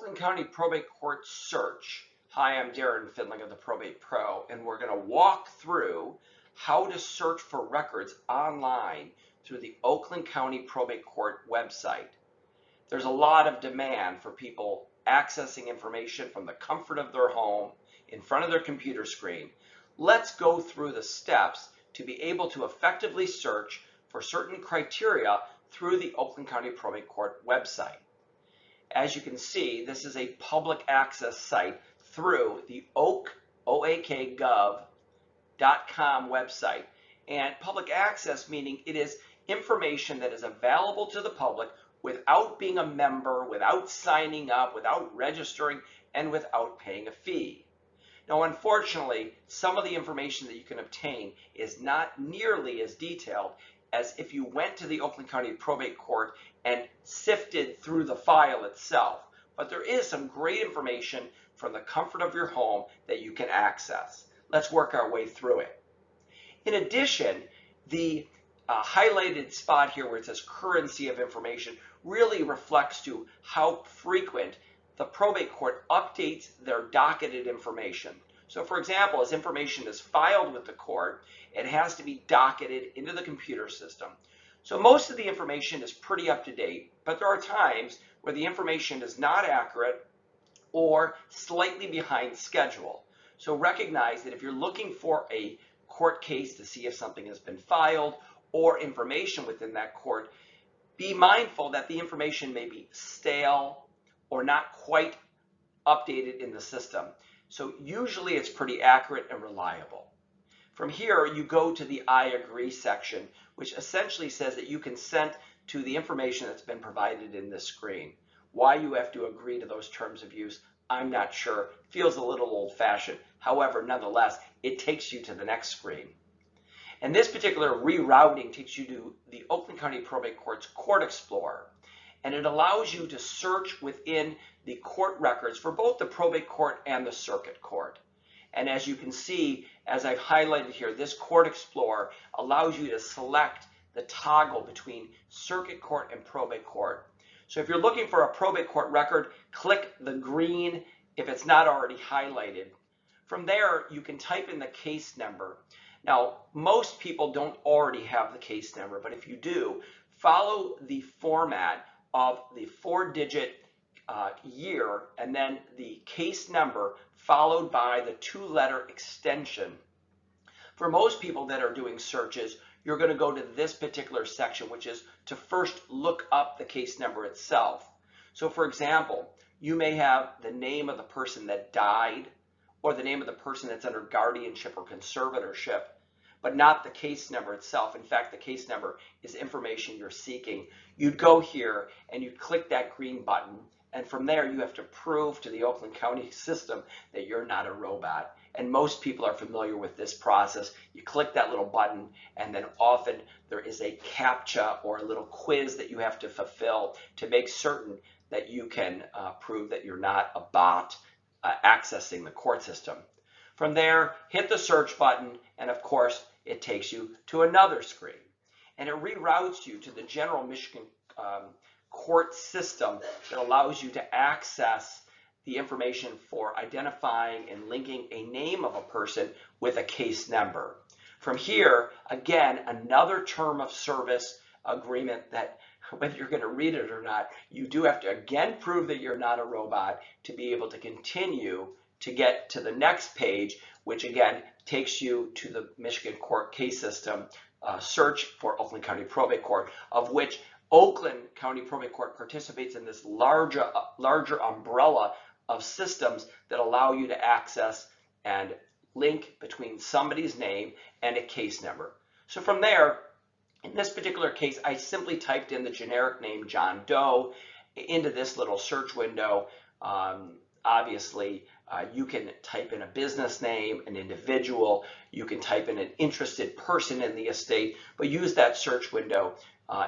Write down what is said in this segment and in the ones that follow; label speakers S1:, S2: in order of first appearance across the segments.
S1: Oakland County Probate Court search. Hi, I'm Darren Findling of the Probate Pro, and we're going to walk through how to search for records online through the Oakland County Probate Court website. There's a lot of demand for people accessing information from the comfort of their home in front of their computer screen. Let's go through the steps to be able to effectively search for certain criteria through the Oakland County Probate Court website. As you can see, this is a public access site through the oakgov.com website. And public access meaning it is information that is available to the public without being a member, without signing up, without registering, and without paying a fee. Now, unfortunately, some of the information that you can obtain is not nearly as detailed as if you went to the Oakland County Probate Court and sifted through the file itself. But there is some great information from the comfort of your home that you can access. Let's work our way through it. In addition, the highlighted spot here where it says currency of information really reflects to how frequent the probate court updates their docketed information. So for example, as information is filed with the court, it has to be docketed into the computer system. So most of the information is pretty up to date, but there are times where the information is not accurate or slightly behind schedule. So recognize that if you're looking for a court case to see if something has been filed or information within that court, be mindful that the information may be stale or not quite updated in the system. So usually it's pretty accurate and reliable. From here, you go to the I agree section, which essentially says that you consent to the information that's been provided in this screen. Why you have to agree to those terms of use, I'm not sure. Feels a little old-fashioned. However, nonetheless, it takes you to the next screen. And this particular rerouting takes you to the Oakland County Probate Court's Court Explorer. And it allows you to search within the court records for both the probate court and the circuit court. And as you can see, as I've highlighted here, this Court Explorer allows you to select the toggle between circuit court and probate court. So if you're looking for a probate court record, click the green if it's not already highlighted. From there, you can type in the case number. Now, most people don't already have the case number, but if you do, follow the format of the 4-digit year and then the case number followed by the 2-letter extension. For most people that are doing searches, you're going to go to this particular section, which is to first look up the case number itself. So for example, you may have the name of the person that died or the name of the person that's under guardianship or conservatorship, but not the case number itself. In fact, the case number is information you're seeking. You'd go here and you'd click that green button, and from there you have to prove to the Oakland County system that you're not a robot. And most people are familiar with this process. You click that little button, and then often there is a CAPTCHA or a little quiz that you have to fulfill to make certain that you can prove that you're not a bot accessing the court system. From there, hit the search button, and of course, it takes you to another screen. And it reroutes you to the general Michigan court system that allows you to access the information for identifying and linking a name of a person with a case number. From here, again, another term of service agreement that whether you're going to read it or not, you do have to again prove that you're not a robot to be able to continue to get to the next page, which again takes you to the Michigan court case system search for Oakland County Probate Court, of which Oakland County Probate Court participates in this larger umbrella of systems that allow you to access and link between somebody's name and a case number. So from there, in this particular case, I simply typed in the generic name John Doe into this little search window. Obviously, you can type in a business name, an individual, you can type in an interested person in the estate, but use that search window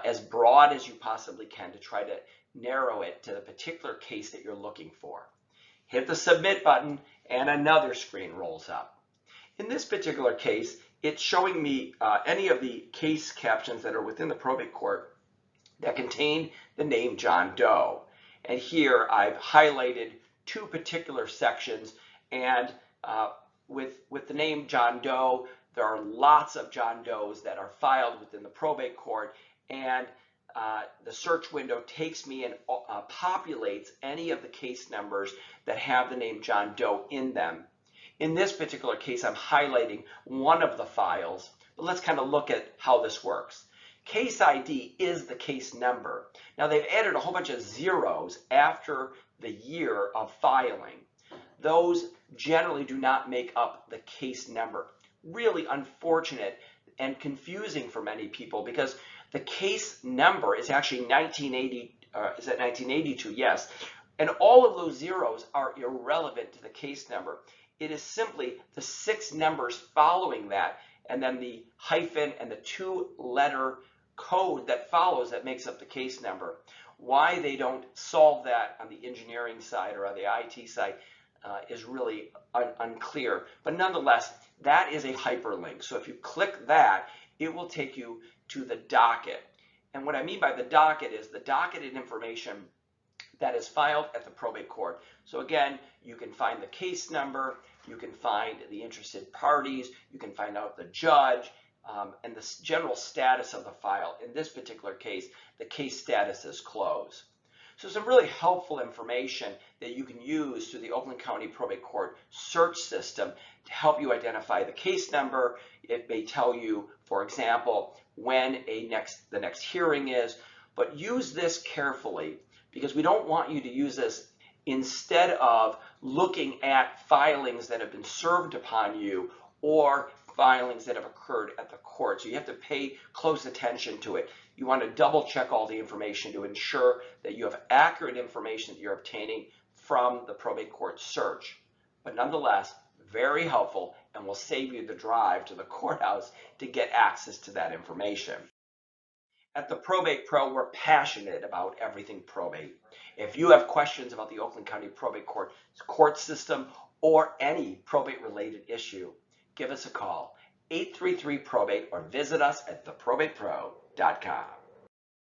S1: as broad as you possibly can to try to narrow it to the particular case that you're looking for. Hit the submit button and another screen rolls up. In this particular case, it's showing me any of the case captions that are within the probate court that contain the name John Doe. And here I've highlighted two particular sections, and with the name John Doe, there are lots of John Does that are filed within the probate court, and the search window takes me and populates any of the case numbers that have the name John Doe in them. In this particular case, I'm highlighting one of the files, but let's kind of look at how this works. Case ID is the case number. Now they've added a whole bunch of zeros after the year of filing. Those generally do not make up the case number. Really unfortunate and confusing for many people, because the case number is actually 1980, is that 1982? Yes. And all of those zeros are irrelevant to the case number. It is simply the 6 numbers following that, and then the hyphen and the 2-letter code that follows that makes up the case number. Why they don't solve that on the engineering side or on the IT side is really unclear. But nonetheless, that is a hyperlink. So if you click that, it will take you to the docket. And what I mean by the docket is the docketed information that is filed at the probate court. So again, you can find the case number, you can find the interested parties, you can find out the judge, and the general status of the file. In this particular case, the case status is closed. So some really helpful information that you can use through the Oakland County Probate Court search system to help you identify the case number. It may tell you, for example, when the next hearing is, but use this carefully, because we don't want you to use this instead of looking at filings that have been served upon you or filings that have occurred at the court. So you have to pay close attention to it. You want to double check all the information to ensure that you have accurate information that you're obtaining from the probate court search. But nonetheless, very helpful, and will save you the drive to the courthouse to get access to that information. At the Probate Pro, we're passionate about everything probate. If you have questions about the Oakland County Probate court system or any probate-related issue, give us a call, 833-PROBATE, or visit us at theprobatepro.com.